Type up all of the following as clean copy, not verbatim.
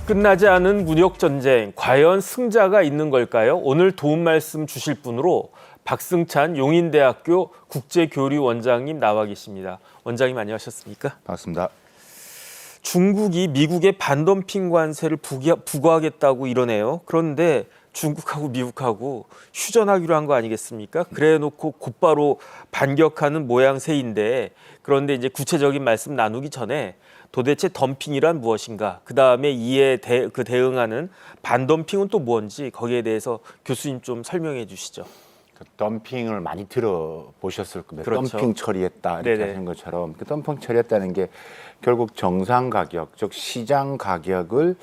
끝나지 않은 무역 전쟁, 과연 승자가 있는 걸까요? 오늘 도움 말씀 주실 분으로 박승찬 용인대학교 국제교류원장님 나와 계십니다. 원장님 안녕하셨습니까? 반갑습니다. 중국이 미국의 반덤핑 관세를 부과하겠다고 이러네요. 그런데 중국하고 미국하고 휴전하기로 한 거 아니겠습니까? 그래놓고 곧바로 반격하는 모양새인데, 그런데 이제 구체적인 말씀 나누기 전에 도대체 덤핑이란 무엇인가? 그 다음에 이에 대응하는 반덤핑은 또 뭔지 거기에 대해서 교수님 좀 설명해 주시죠. 덤핑을 많이 들어보셨을 겁니다. 그렇죠. 덤핑 처리했다 이렇게 네네. 하는 것처럼 그 덤핑 처리했다는 게 결국 정상 가격, 즉 시장 가격을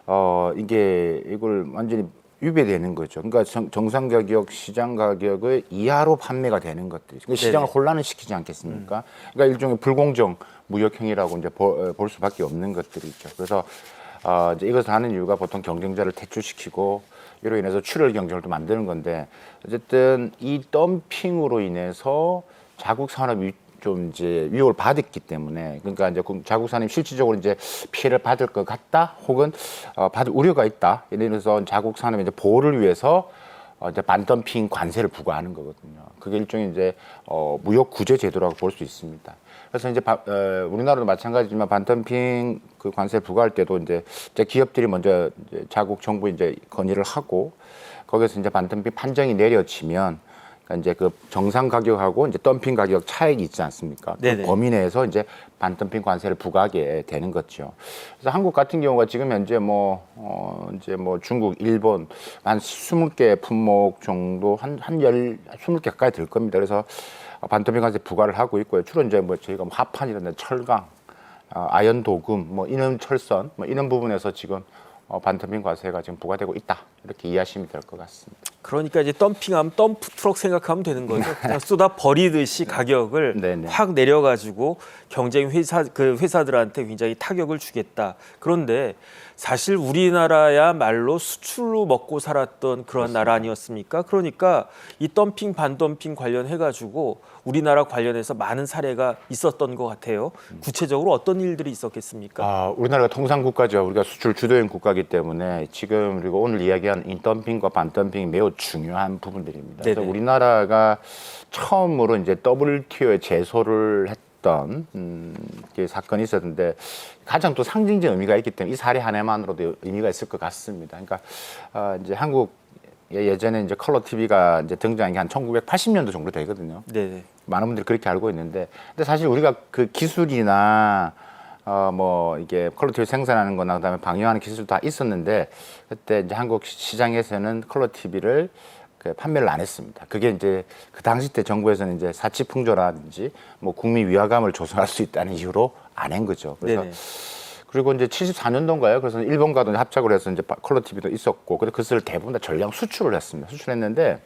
이걸 완전히 위배되는 거죠. 그러니까 정상 가격, 시장 가격의 이하로 판매가 되는 것들이 그러니까 시장을 혼란을 시키지 않겠습니까? 그러니까 일종의 불공정 무역 행위라고 이제 볼 수밖에 없는 것들이죠. 그래서 이제 이것을 하는 이유가 보통 경쟁자를 퇴출시키고 이로 인해서 출혈 경쟁을 또 만드는 건데, 어쨌든 이 덤핑으로 인해서 자국 산업이 좀 이제 위협을 받았기 때문에, 그러니까 이제 자국 산업이 실질적으로 이제 피해를 받을 것 같다, 혹은 받을 우려가 있다. 이래서 자국 산업의 이제 보호를 위해서 이제 반덤핑 관세를 부과하는 거거든요. 그게 일종의 이제 무역 구제 제도라고 볼 수 있습니다. 그래서 이제 우리나라도 마찬가지지만 반덤핑 그 관세 부과할 때도 이제 기업들이 먼저 이제 자국 정부에 이제 건의를 하고, 거기서 이제 반덤핑 판정이 내려지면, 그러니까 이제 그 정상 가격하고 이제 덤핑 가격 차익이 있지 않습니까? 그 범위 내에서 이제 반덤핑 관세를 부과하게 되는 거죠. 그래서 한국 같은 경우가 지금 현재 이제 중국, 일본 한 20개 품목 정도 한 20개 가까이 될 겁니다. 그래서 반덤핑 관세 부과를 하고 있고요. 주로 이제 저희가 화판이라든지 철강, 아연 도금, 이런 철선, 이런 부분에서 지금 반덤핑 관세가 지금 부과되고 있다, 이렇게 이해하시면 될 것 같습니다. 그러니까 이제 덤핑하면 덤프 트럭 생각하면 되는 거죠. 그냥 쏟아 버리듯이 가격을 네네. 확 내려가지고 경쟁 회사들한테 굉장히 타격을 주겠다. 그런데 사실 우리나라야말로 수출로 먹고 살았던 그런 그렇습니다. 나라 아니었습니까? 그러니까 이 덤핑 반덤핑 관련해 가지고 우리나라 관련해서 많은 사례가 있었던 것 같아요. 구체적으로 어떤 일들이 있었겠습니까? 우리나라가 통상 국가죠. 우리가 수출 주도형 국가이기 때문에 지금 그리고 오늘 이야기한 이 덤핑과 반덤핑이 매우 중요한 부분들입니다. 그래서 네네. 우리나라가 처음으로 이제 WTO에 제소를 했던 사건이 있었는데, 가장 또 상징적 의미가 있기 때문에 이 사례 하나만으로도 의미가 있을 것 같습니다. 그러니까 이제 한국 예전에 이제 컬러 TV가 이제 등장한 게 한 1980년도 정도 되거든요. 네네. 많은 분들이 그렇게 알고 있는데, 근데 사실 우리가 그 기술이나 이게 컬러 TV 생산하는 거나 그다음에 방영하는 기술도 다 있었는데, 그때 이제 한국 시장에서는 컬러 TV를 판매를 안 했습니다. 그게 이제 그 당시 때 정부에서는 이제 사치풍조라든지 국민 위화감을 조성할 수 있다는 이유로 안 한 거죠. 그래서 네네. 그리고 이제 74년도인가요? 그래서 일본과도 합작을 해서 이제 컬러 TV도 있었고, 그래서 그것을 대부분 다 전량 수출을 했습니다. 수출했는데,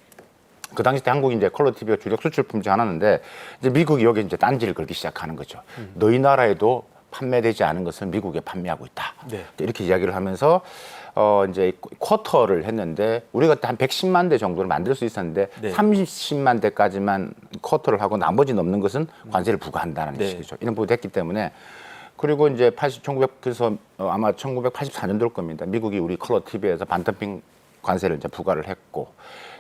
그 당시 때 한국이 이제 컬러 TV가 주력 수출품 중 하나인데, 이제 미국이 여기 이제 딴지를 걸기 시작하는 거죠. 너희 나라에도 판매되지 않은 것은 미국에 판매하고 있다. 네. 이렇게 이야기를 하면서 이제 쿼터를 했는데, 우리가 그때 한 110만 대 정도를 만들 수 있었는데, 네. 30만 대까지만 쿼터를 하고 나머지 넘는 것은 관세를 부과한다는 네. 식이죠. 이런 부분이 됐기 때문에. 그리고 이제 그래서 아마 1984년도일 겁니다. 미국이 우리 컬러 TV에서 반덤핑 관세를 이제 부과를 했고,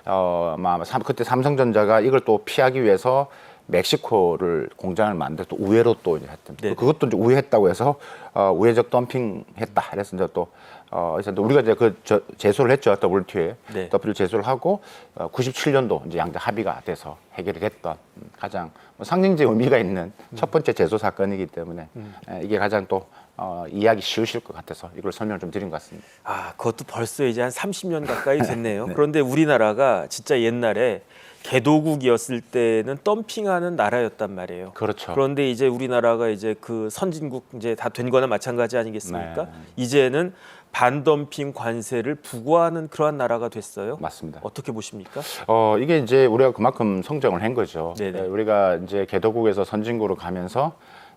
아마 그때 삼성전자가 이걸 또 피하기 위해서 멕시코를 공장을 만들어 또 우회로 또 이제 했던. 네. 그것도 이제 우회했다고 해서 우회적 덤핑했다. 그래서 이제 또 우리가 이제 제소를 했죠. WTO에. 네. WTO 제소를 하고 97년도 이제 양대 합의가 돼서 해결이 됐던 가장 상징적 의미가 있는 첫 번째 제소 사건이기 때문에 이게 가장 또 이해하기 쉬우실 것 같아서 이걸 설명을 좀 드린 것 같습니다. 그것도 벌써 이제 한 30년 가까이 됐네요. 그런데 우리나라가 진짜 옛날에 개도국이었을 때는 덤핑하는 나라였단 말이에요. 그렇죠. 그런데 이제 우리나라가 이제 그 선진국 이제 다 된 거나 마찬가지 아니겠습니까? 네. 이제는 반덤핑 관세를 부과하는 그러한 나라가 됐어요. 맞습니다. 어떻게 보십니까? 이게 이제 우리가 그만큼 성장을 한 거죠. 네네. 우리가 이제 개도국에서 선진국으로 가면서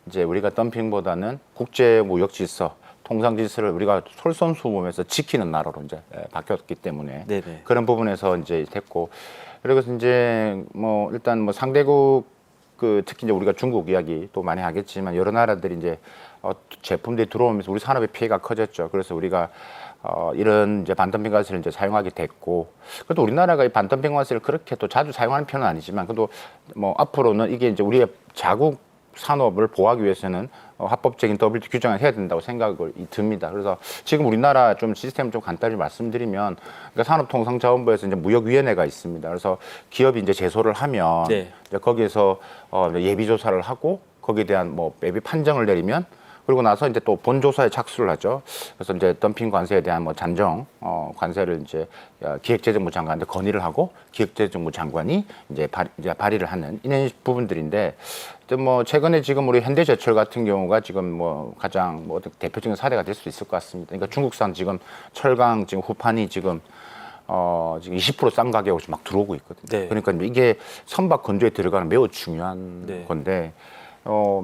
이제 우리가 덤핑보다는 국제 무역 질서, 통상 질서를 우리가 솔선수범해서 지키는 나라로 이제 바뀌었기 때문에 네네. 그런 부분에서 이제 됐고, 그리고 이제 일단 상대국 그 특히 이제 우리가 중국 이야기 또 많이 하겠지만 여러 나라들이 이제 제품들이 들어오면서 우리 산업의 피해가 커졌죠. 그래서 우리가 이런 이제 반덤핑 관세를 이제 사용하게 됐고, 그래도 우리나라가 이 반덤핑 관세를 그렇게 또 자주 사용하는 편은 아니지만, 그래도 뭐 앞으로는 이게 이제 우리의 자국 산업을 보호하기 위해서는 합법적인 WTO 규정을 해야 된다고 생각이 듭니다. 그래서 지금 우리나라 좀 시스템 좀 간단히 말씀드리면, 그러니까 산업통상자원부에서 이제 무역위원회가 있습니다. 그래서 기업이 이제 제소를 하면 네. 이제 거기에서 예비 조사를 하고 거기에 대한 뭐 예비 판정을 내리면, 그리고 나서 이제 또 본조사에 착수를 하죠. 그래서 이제 덤핑 관세에 대한 뭐 잠정 관세를 이제 기획재정부 장관한테 건의를 하고 기획재정부 장관이 이제 발의를 하는 이런 부분들인데, 뭐 최근에 지금 우리 현대제철 같은 경우가 지금 뭐 가장 뭐 대표적인 사례가 될 수 있을 것 같습니다. 그러니까 중국산 지금 철강 지금 후판이 지금 20%싼 가격으로 막 들어오고 있거든요. 네. 그러니까 이게 선박 건조에 들어가는 매우 중요한 네. 건데.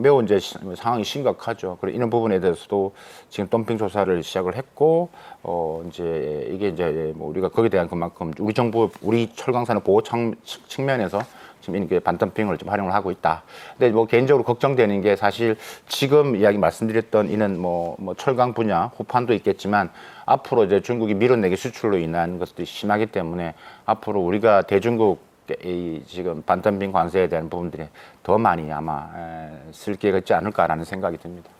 매우 이제 상황이 심각하죠. 그리고 이런 부분에 대해서도 지금 덤핑 조사를 시작을 했고, 이제 이게 이제 뭐 우리가 거기에 대한 그만큼 우리 정부, 우리 철강산업 보호 측면에서 지금 이렇게 반덤핑을 좀 활용을 하고 있다. 근데 뭐 개인적으로 걱정되는 게 사실 지금 이야기 말씀드렸던 이는 뭐 철강 분야, 호판도 있겠지만 앞으로 이제 중국이 밀어내기 수출로 인한 것들이 심하기 때문에 앞으로 우리가 대중국 이 지금 반덤핑 관세에 대한 부분들이 더 많이 아마 쓸 기회가 있지 않을까라는 생각이 듭니다.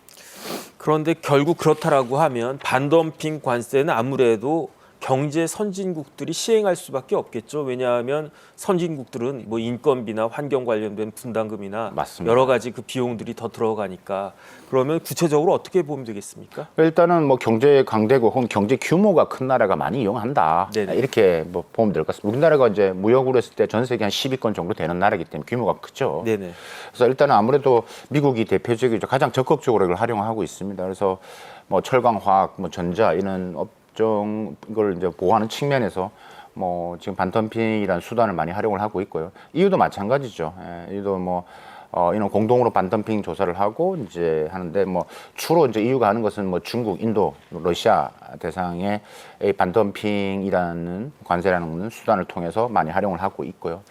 그런데 결국 그렇다라고 하면 반덤핑 관세는 아무래도 경제 선진국들이 시행할 수밖에 없겠죠. 왜냐하면 선진국들은 뭐 인건비나 환경 관련된 분담금이나 맞습니다. 여러 가지 그 비용들이 더 들어가니까. 그러면 구체적으로 어떻게 보면 되겠습니까? 일단은 뭐 경제 강대국 혹은 경제 규모가 큰 나라가 많이 이용한다. 네네. 이렇게 뭐 보면 될 것 같습니다. 우리나라가 이제 무역으로 했을 때 전 세계 한 10위권 정도 되는 나라이기 때문에 규모가 크죠. 네네. 그래서 일단은 아무래도 미국이 대표적이죠. 가장 적극적으로 이걸 활용하고 있습니다. 그래서 뭐 철강, 화학, 뭐 전자 이런 업종 이걸 이제 보호하는 측면에서 뭐 지금 반덤핑이라는 수단을 많이 활용을 하고 있고요. EU도 마찬가지죠. EU도 뭐 이런 공동으로 반덤핑 조사를 하고 이제 하는데, 뭐 주로 이제 EU가 하는 것은 뭐 중국, 인도, 러시아 대상의 이 반덤핑이라는 관세라는 수단을 통해서 많이 활용을 하고 있고요.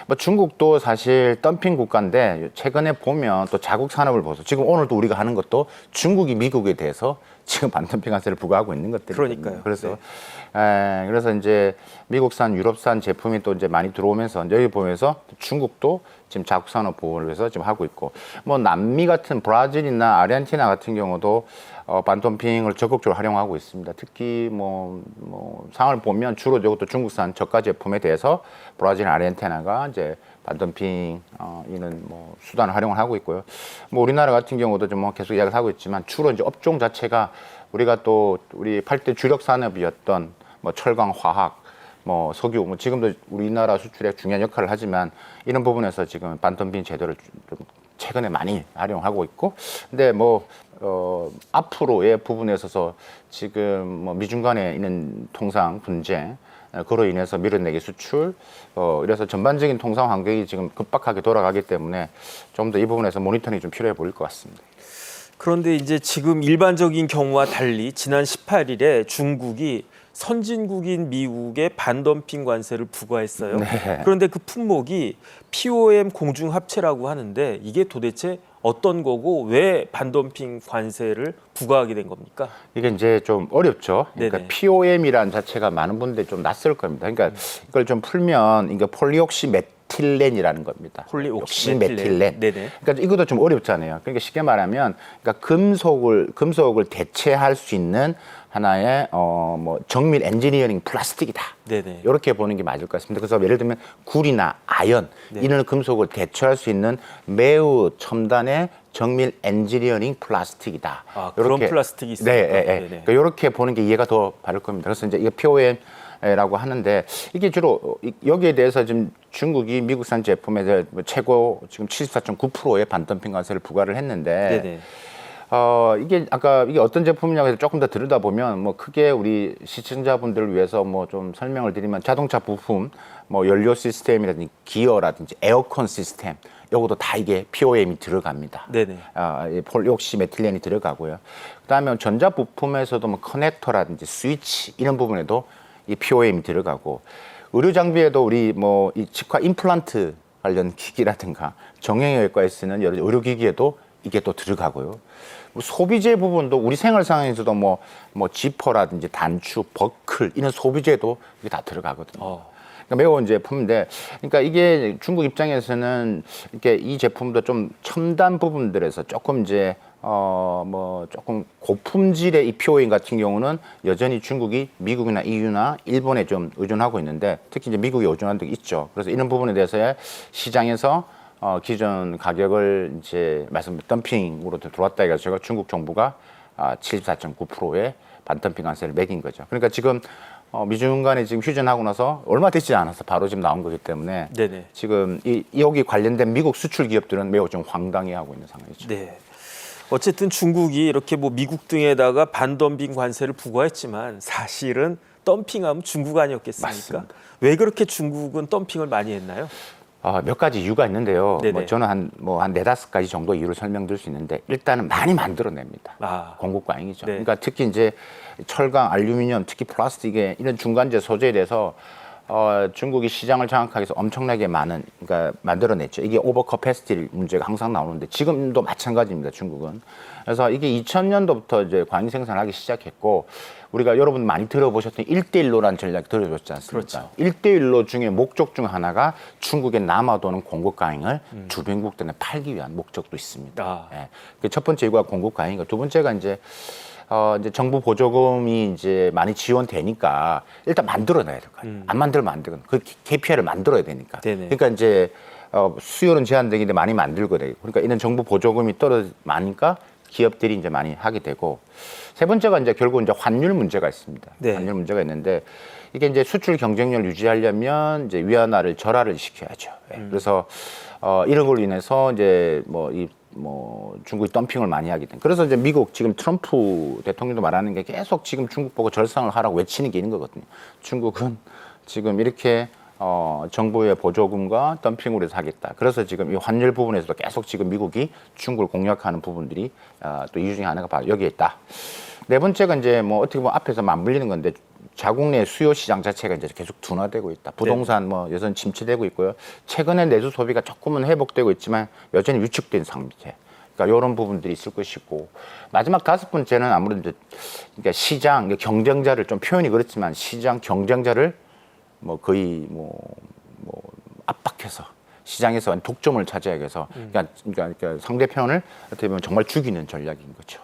뭐 중국도 사실 덤핑 국가인데 최근에 보면 또 자국 산업을 보서 지금 오늘도 우리가 하는 것도 중국이 미국에 대해서 지금 반덤핑 관세를 부과하고 있는 것들이 그러니까요. 그래서 그래서 이제 미국산, 유럽산 제품이 또 이제 많이 들어오면서 여기 보면서 중국도 지금 자국 산업 보호를 위해서 지금 하고 있고, 뭐 남미 같은 브라질이나 아르헨티나 같은 경우도 반덤핑을 적극적으로 활용하고 있습니다. 특히 뭐 상황을 보면 주로 이것도 중국산 저가 제품에 대해서 브라질, 아르헨티나가 이제 반덤핑 이런 뭐 수단을 활용을 하고 있고요. 뭐 우리나라 같은 경우도 좀 뭐 계속 이야기를 하고 있지만 주로 이제 업종 자체가 우리가 또 우리 8대 주력 산업이었던 뭐 철강, 화학, 뭐 석유, 뭐 지금도 우리나라 수출에 중요한 역할을 하지만 이런 부분에서 지금 반덤핑 제도를 좀 최근에 많이 활용하고 있고, 근데 뭐 앞으로의 부분에 있어서 지금 뭐 미중 간에 있는 통상 분쟁, 그로 인해서 밀어내기 수출, 이래서 전반적인 통상 환경이 지금 급박하게 돌아가기 때문에 좀 더 이 부분에서 모니터링이 좀 필요해 보일 것 같습니다. 그런데 이제 지금 일반적인 경우와 달리 지난 18일에 중국이 선진국인 미국에 반덤핑 관세를 부과했어요. 네. 그런데 그 품목이 POM 공중합체라고 하는데 이게 도대체 어떤 거고 왜 반덤핑 관세를 부과하게 된 겁니까? 이게 이제 좀 어렵죠. 그러니까 네네. POM이라는 자체가 많은 분들이 좀 낯설 겁니다. 그러니까 이걸 좀 풀면 그러니까 폴리옥시메틸렌이라는 겁니다. 폴리옥시메틸렌. 네네. 그러니까 이것도 좀 어렵잖아요. 그러니까 쉽게 말하면 그러니까 금속을 대체할 수 있는 하나의 뭐 정밀 엔지니어링 플라스틱이다. 네네. 이렇게 보는 게 맞을 것 같습니다. 그래서 예를 들면 굴이나 아연 이런 금속을 대체할 수 있는 매우 첨단의 정밀 엔지니어링 플라스틱이다. 아, 그런 플라스틱이 있습니까? 네. 그러니까 이렇게 보는 게 이해가 더 바를 겁니다. 그래서 이제 이거 POM라고 하는데 이게 주로 여기에 대해서 지금 중국이 미국산 제품에 대해 최고 지금 74.9%의 반덤핑 관세를 부과를 했는데. 네네. 이게 아까 이게 어떤 제품이냐고 해서 조금 더 들여다보면 뭐 크게 우리 시청자분들을 위해서 뭐 좀 설명을 드리면 자동차 부품, 뭐 연료 시스템이라든지 기어라든지 에어컨 시스템 요것도 다 이게 POM이 들어갑니다. 네네. 폴리옥시메틸렌이 들어가고요. 그다음에 전자 부품에서도 뭐 커넥터라든지 스위치 이런 부분에도 이 POM이 들어가고 의료 장비에도 우리 뭐 이 치과 임플란트 관련 기기라든가 정형외과에 쓰는 여러 의료기기에도 이게 또 들어가고요. 뭐 소비재 부분도 우리 생활 상황에서도 뭐 지퍼라든지 단추, 버클 이런 소비재도 이게 다 들어가거든요. 그러니까 매우 제품인데, 그러니까 이게 중국 입장에서는 이렇게 이 제품도 좀 첨단 부분들에서 조금 이제 조금 고품질의 이 PO인 같은 경우는 여전히 중국이 미국이나 EU나 일본에 좀 의존하고 있는데, 특히 이제 미국이 의존한 데 있죠. 그래서 이런 부분에 대해서 시장에서 기존 가격을 이제 덤핑으로 들어왔다 해서 제가 중국 정부가 74.9%의 반덤핑 관세를 매긴 거죠. 그러니까 지금 미중 간에 지금 휴전하고 나서 얼마 되지 않아서 바로 지금 나온 거기 때문에 네네. 지금 여기 관련된 미국 수출 기업들은 매우 좀 황당해하고 있는 상황이죠. 네. 어쨌든 중국이 이렇게 뭐 미국 등에다가 반덤핑 관세를 부과했지만 사실은 덤핑하면 중국 아니었겠습니까? 맞습니다. 왜 그렇게 중국은 덤핑을 많이 했나요? 몇 가지 이유가 있는데요. 네네. 저는 한 4-5가지 정도 이유를 설명드릴 수 있는데, 일단은 많이 만들어냅니다. 공급 과잉이죠. 네. 그러니까 특히 이제 철강, 알루미늄, 특히 플라스틱의 이런 중간재 소재에 대해서 중국이 시장을 장악하기 위해서 엄청나게 많은, 그러니까 만들어냈죠. 이게 오버 커패시티 문제가 항상 나오는데 지금도 마찬가지입니다, 중국은. 그래서 이게 2000년도부터 이제 과잉 생산을 하기 시작했고, 우리가 여러분 많이 들어보셨던 1대1로라는 전략 들어보셨지 않습니까? 그렇죠. 1대1로 중에 목적 중 하나가 중국에 남아도는 공급 과잉을 주변국들에 팔기 위한 목적도 있습니다. 예. 그 첫 번째 이유가 공급 과잉이고, 두 번째가 이제 정부 보조금이 이제 많이 지원되니까 일단 만들어내야 될 거 아니에요. 안 만들면 안 되거든. 그 KPI를 만들어야 되니까. 네네. 그러니까 이제 수요는 제한되는데 많이 만들고 되고. 그러니까 이런 정부 보조금이 많으니까 기업들이 이제 많이 하게 되고. 세 번째가 이제 결국 이제 환율 문제가 있습니다. 네. 환율 문제가 있는데, 이게 이제 수출 경쟁력을 유지하려면 이제 위안화를 절하를 시켜야죠. 그래서 이런 걸로 인해서 이제 중국이 덤핑을 많이 하게 된. 그래서 이제 미국 지금 트럼프 대통령도 말하는 게 계속 지금 중국 보고 절상을 하라고 외치는 게 있는 거거든요. 중국은 지금 이렇게 정부의 보조금과 덤핑으로 해서 하겠다. 그래서 지금 이 환율 부분에서도 계속 지금 미국이 중국을 공략하는 부분들이 또 이유 중에 하나가 바로 여기에 있다. 네 번째가 이제 어떻게 보면 앞에서 맞물리는 건데, 자국 내 수요 시장 자체가 이제 계속 둔화되고 있다. 부동산 여전히 침체되고 있고요. 최근에 내수 소비가 조금은 회복되고 있지만 여전히 위축된 상태. 그러니까 이런 부분들이 있을 것이고, 마지막 다섯 번째는 아무래도 그러니까 시장 경쟁자를, 좀 표현이 그렇지만 시장 경쟁자를 거의 압박해서 시장에서 독점을 차지하기 위해서 그러니까 상대편을 어떻게 보면 정말 죽이는 전략인 거죠.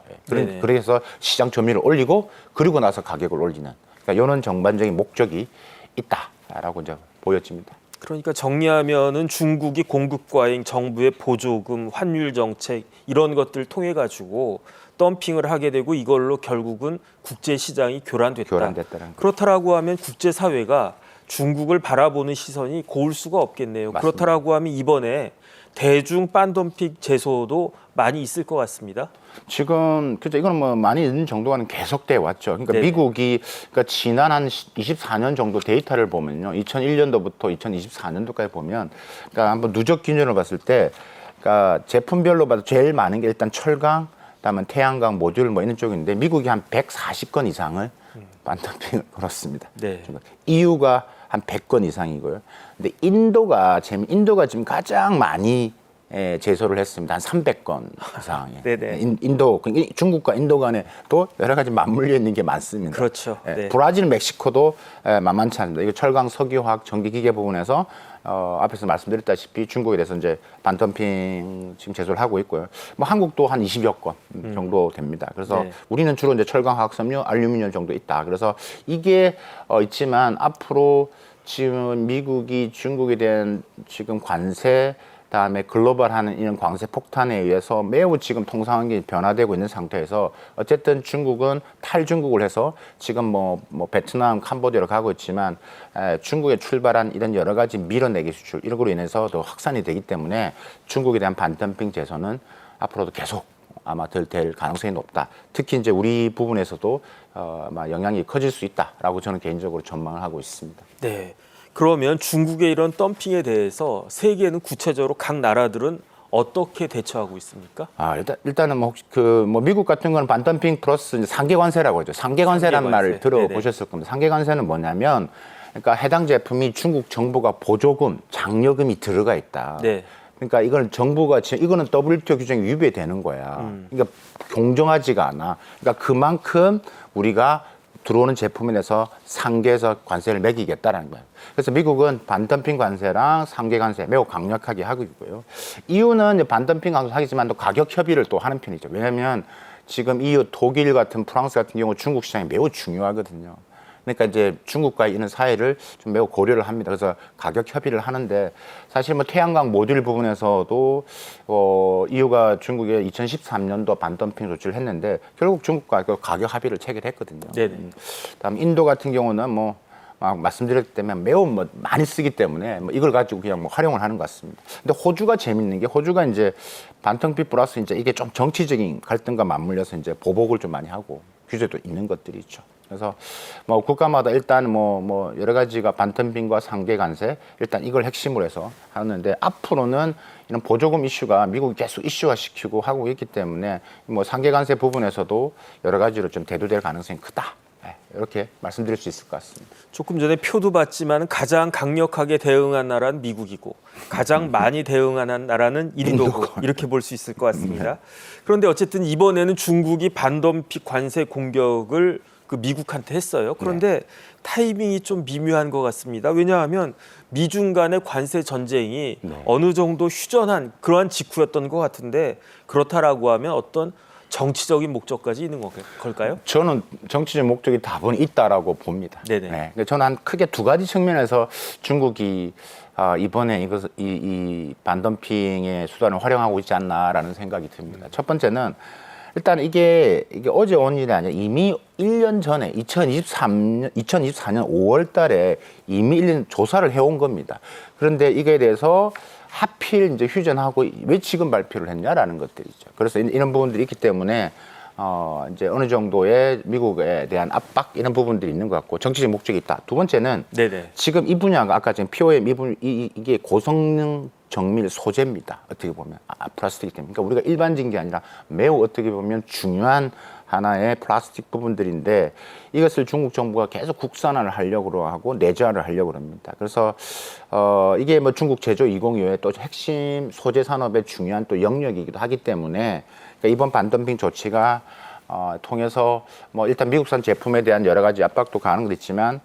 그래서 시장 점유율을 올리고 그리고 나서 가격을 올리는, 그러니까 이런 전반적인 목적이 있다라고 이제 보여집니다. 그러니까 정리하면은 중국이 공급 과잉, 정부의 보조금, 환율 정책 이런 것들 통해 가지고 덤핑을 하게 되고, 이걸로 결국은 국제 시장이 교란됐다라는 거. 그렇다라고 하면 국제 사회가 중국을 바라보는 시선이 고울 수가 없겠네요. 맞습니다. 그렇다라고 하면 이번에 대중 반덤핑 제소도 많이 있을 것 같습니다. 지금 그죠, 이거는 많이 있는 정도는 계속돼 왔죠. 그러니까 네네. 미국이 지난 한 24년 정도 데이터를 보면요, 2001년도부터 2024년도까지 보면, 그러니까 한번 누적 기준으로 봤을 때, 그러니까 제품별로 봐도 제일 많은 게 일단 철강, 그다음에 태양광, 모듈 이런 쪽인데, 미국이 한 140건 이상을 반덤핑을 걸었습니다. 네. EU가 한 100건 이상이고요. 근데 인도가 지금 가장 많이 제소를 했습니다. 한 300건 이상. 네네. 인도, 중국과 인도 간에 또 여러 가지 맞물려 있는 게 많습니다. 그렇죠. 네. 브라질, 멕시코도 만만치 않습니다. 이거 철강, 석유화학, 전기기계 부분에서 앞에서 말씀드렸다시피 중국에 대해서 이제 반덤핑 지금 제소를 하고 있고요. 한국도 한 20여 건 정도 됩니다. 그래서 네. 우리는 주로 이제 철강, 화학, 섬유, 알루미늄 정도 있다. 그래서 이게 있지만 앞으로 지금 미국이 중국에 대한 지금 관세, 그다음에 글로벌하는 이런 관세 폭탄에 의해서 매우 지금 통상환경이 변화되고 있는 상태에서, 어쨌든 중국은 탈중국을 해서 지금 베트남, 캄보디아로 가고 있지만 중국에 출발한 이런 여러 가지 밀어내기 수출 이런 걸로 인해서 더 확산이 되기 때문에 중국에 대한 반덤핑 제소는 앞으로도 계속 아마 될 가능성이 높다. 특히 이제 우리 부분에서도 아마 영향이 커질 수 있다라고 저는 개인적으로 전망을 하고 있습니다. 네. 그러면 중국의 이런 덤핑에 대해서 세계는 구체적으로 각 나라들은 어떻게 대처하고 있습니까? 일단은 혹시 미국 같은 거는 반덤핑 플러스 상계 관세라고 하죠. 상계 관세라는 말을 들어보셨을 겁니다. 상계 관세는 뭐냐면, 그러니까 해당 제품이 중국 정부가 보조금, 장려금이 들어가 있다. 네. 그러니까 이건 정부가 이거는 WTO 규정이 위배되는 거야. 그러니까 공정하지가 않아. 그러니까 그만큼 우리가 들어오는 제품에 대해서 상계에서 관세를 매기겠다라는 거예요. 그래서 미국은 반덤핑 관세랑 상계 관세 매우 강력하게 하고 있고요. 이유는 이제 반덤핑 관세 하겠지만 또 가격 협의를 또 하는 편이죠. 왜냐하면 지금 EU, 독일 같은 프랑스 같은 경우 중국 시장이 매우 중요하거든요. 그러니까 이제 중국과 이런 사이를 좀 매우 고려를 합니다. 그래서 가격 협의를 하는데 사실 뭐 태양광 모듈 부분에서도 EU가 중국에 2013년도 반덤핑 조치를 했는데 결국 중국과 그 가격 합의를 체결했거든요. 네네. 다음 인도 같은 경우는 뭐 말씀드렸기 때문에 매우 뭐 많이 쓰기 때문에 뭐 이걸 가지고 그냥 뭐 활용을 하는 것 같습니다. 근데 호주가 재밌는 게 호주가 이제 반덤핑 플러스 이제 이게 좀 정치적인 갈등과 맞물려서 이제 보복을 좀 많이 하고 규제도 있는 것들이 있죠. 그래서 뭐 국가마다 일단 뭐 여러 가지가 반덤핑과 상계 관세 일단 이걸 핵심으로 해서 하는데 앞으로는 이런 보조금 이슈가 미국이 계속 이슈화 시키고 하고 있기 때문에 뭐 상계 관세 부분에서도 여러 가지로 좀 대두될 가능성이 크다. 이렇게 말씀드릴 수 있을 것 같습니다. 조금 전에 표도 봤지만 가장 강력하게 대응한 나라는 미국이고 가장 많이 대응한 나라는 인도고 이렇게 볼 수 있을 것 같습니다. 그런데 어쨌든 이번에는 중국이 반덤핑 관세 공격을 그 미국한테 했어요. 그런데 타이밍이 좀 미묘한 것 같습니다. 왜냐하면 미중 간의 관세 전쟁이 어느 정도 휴전한 그러한 직후였던 것 같은데 그렇다라고 하면 어떤 정치적인 목적까지 있는 걸까요? 저는 정치적 목적이 다분히 있다라고 봅니다. 네네. 네. 저는 한 크게 두 가지 측면에서 중국이 이번에 이 반덤핑의 수단을 활용하고 있지 않나라는 생각이 듭니다. 첫 번째는 일단 이게 어제 온 일이 아니라 이미 1년 전에 2024년 5월 달에 이미 1년 조사를 해온 겁니다. 그런데 이거에 대해서 하필 이제 휴전하고 왜 지금 발표를 했냐라는 것들이죠. 그래서 이런 부분들이 있기 때문에 이제 어느 정도의 미국에 대한 압박 이런 부분들이 있는 것 같고 정치적 목적이 있다. 두 번째는 네네. 지금 이 분야가 아까 지금 POM 이게 고성능 정밀 소재입니다. 어떻게 보면 플라스틱이기 때문에 그러니까 우리가 일반적인 게 아니라 매우 어떻게 보면 중요한 하나의 플라스틱 부분들인데 이것을 중국 정부가 계속 국산화를 하려고 하고 내재화를 하려고 합니다. 그래서 이게 뭐 중국 제조 2025의 또 핵심 소재 산업의 중요한 또 영역이기도 하기 때문에 그러니까 이번 반덤핑 조치가 통해서 뭐 일단 미국산 제품에 대한 여러 가지 압박도 가는 것도 있지만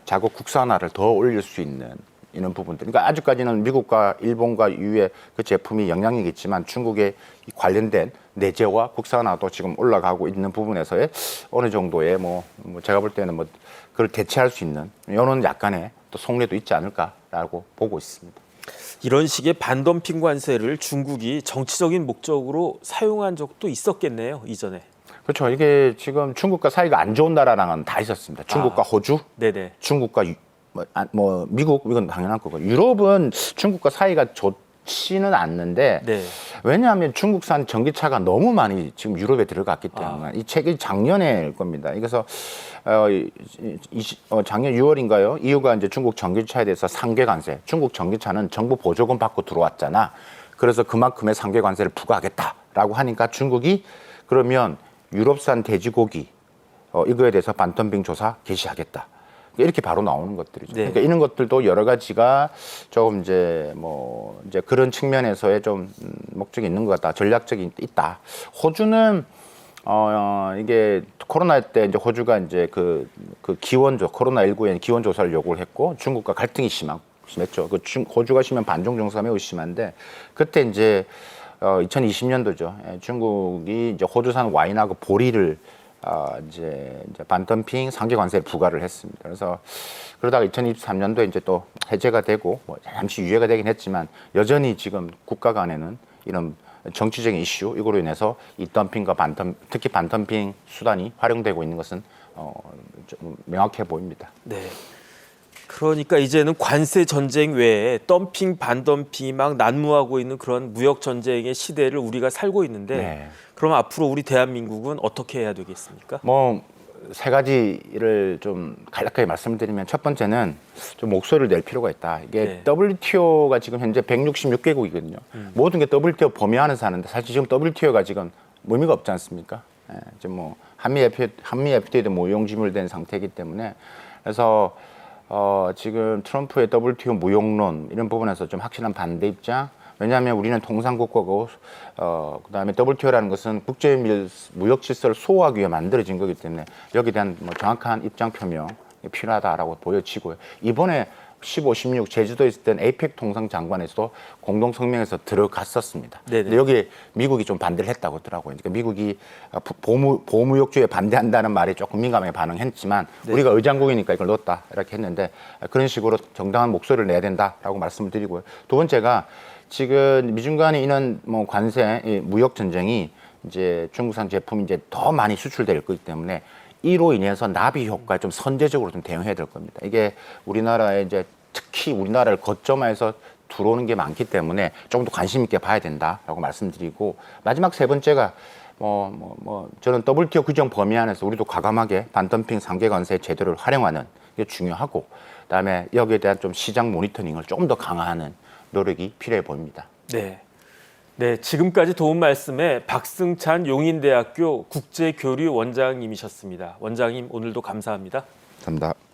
자국 국산화를 더 올릴 수 있는 이런 부분들. 그러니까 아직까지는 미국과 일본과 유의 그 제품이 영향력이 있지만 중국의 관련된 내재와 국산화도 지금 올라가고 있는 부분에서의 어느 정도의 뭐 제가 볼 때는 뭐 그걸 대체할 수 있는 이런 약간의 또 속내도 있지 않을까라고 보고 있습니다. 이런 식의 반덤핑 관세를 중국이 정치적인 목적으로 사용한 적도 있었겠네요, 이전에. 그렇죠. 이게 지금 중국과 사이가 안 좋은 나라랑은 다 있었습니다. 중국과 호주, 네네. 중국과 미국 이건 당연한 거고 유럽은 중국과 사이가 좋지는 않는데 네. 왜냐하면 중국산 전기차가 너무 많이 지금 유럽에 들어갔기 때문에 이 책이 작년에 겁니다. 그래서 작년 6월인가요? EU가 이제 중국 전기차에 대해서 상계 관세. 중국 전기차는 정부 보조금 받고 들어왔잖아. 그래서 그만큼의 상계 관세를 부과하겠다라고 하니까 중국이 그러면 유럽산 돼지고기 이거에 대해서 반덤핑 조사 개시하겠다. 이렇게 바로 나오는 것들이죠. 네. 그러니까 이런 것들도 여러 가지가 조금 이제 그런 측면에서의 좀 목적이 있는 것 같다. 전략적인 있다. 호주는 이게 코로나 때 이제 호주가 이제 그 코로나19의 기원 조사를 요구를 했고 중국과 갈등이 심했죠. 호주가 심한 반중 정서가 매우 심한데 그때 이제 2020년도죠. 중국이 이제 호주산 와인하고 보리를 이제 반덤핑 상계 관세를 부과를 했습니다. 그래서 그러다가 2023년도에 이제 또 해제가 되고 뭐 잠시 유예가 되긴 했지만 여전히 지금 국가 간에는 이런 정치적인 이슈 이거로 인해서 이 덤핑과 특히 반덤핑 수단이 활용되고 있는 것은 좀 명확해 보입니다. 네. 그러니까 이제는 관세 전쟁 외에 덤핑, 반덤핑이 막 난무하고 있는 그런 무역 전쟁의 시대를 우리가 살고 있는데 네. 그럼 앞으로 우리 대한민국은 어떻게 해야 되겠습니까? 세 가지를 좀 간략하게 말씀드리면 첫 번째는 좀 목소리를 낼 필요가 있다. 이게 네. WTO가 지금 현재 166개국이거든요. 모든 게 WTO 범위 안에서 하는데 사실 지금 WTO가 지금 의미가 없지 않습니까? 지금 한미 FTA도 무용지물된 상태이기 때문에 그래서 지금 트럼프의 WTO 무용론 이런 부분에서 좀 확실한 반대 입장. 왜냐하면 우리는 통상국가고 그다음에 WTO라는 것은 국제 무역 질서를 소화하기 위해 만들어진 거기 때문에 여기에 대한 뭐 정확한 입장 표명이 필요하다라고 보여지고요. 이번에 15, 16 제주도에 있을 땐 에이펙 통상장관에서도 공동성명에서 들어갔었습니다. 네네. 근데 여기 미국이 좀 반대를 했다고 하더라고요. 그러니까 미국이 보무역주에 반대한다는 말에 조금 민감하게 반응했지만 네. 우리가 의장국이니까 이걸 넣었다 이렇게 했는데 그런 식으로 정당한 목소리를 내야 된다라고 말씀을 드리고요. 두 번째가 지금 미중 간의 이런 뭐 관세, 이 무역 전쟁이 이제 중국산 제품이 이제 더 많이 수출될 거기 때문에 이로 인해서 나비 효과에 좀 선제적으로 좀 대응해야 될 겁니다. 이게 우리나라에 이제 특히 우리나라를 거점화해서 들어오는 게 많기 때문에 조금 더 관심 있게 봐야 된다라고 말씀드리고 마지막 세 번째가 저는 WTO 규정 범위 안에서 우리도 과감하게 반덤핑 상계 관세 제도를 활용하는 게 중요하고 그다음에 여기에 대한 좀 시장 모니터링을 조금 더 강화하는 노력이 필요해 보입니다. 네. 네, 지금까지 도움 말씀에 박승찬 용인대학교 국제교류 원장님이셨습니다. 원장님 오늘도 감사합니다. 감사합니다.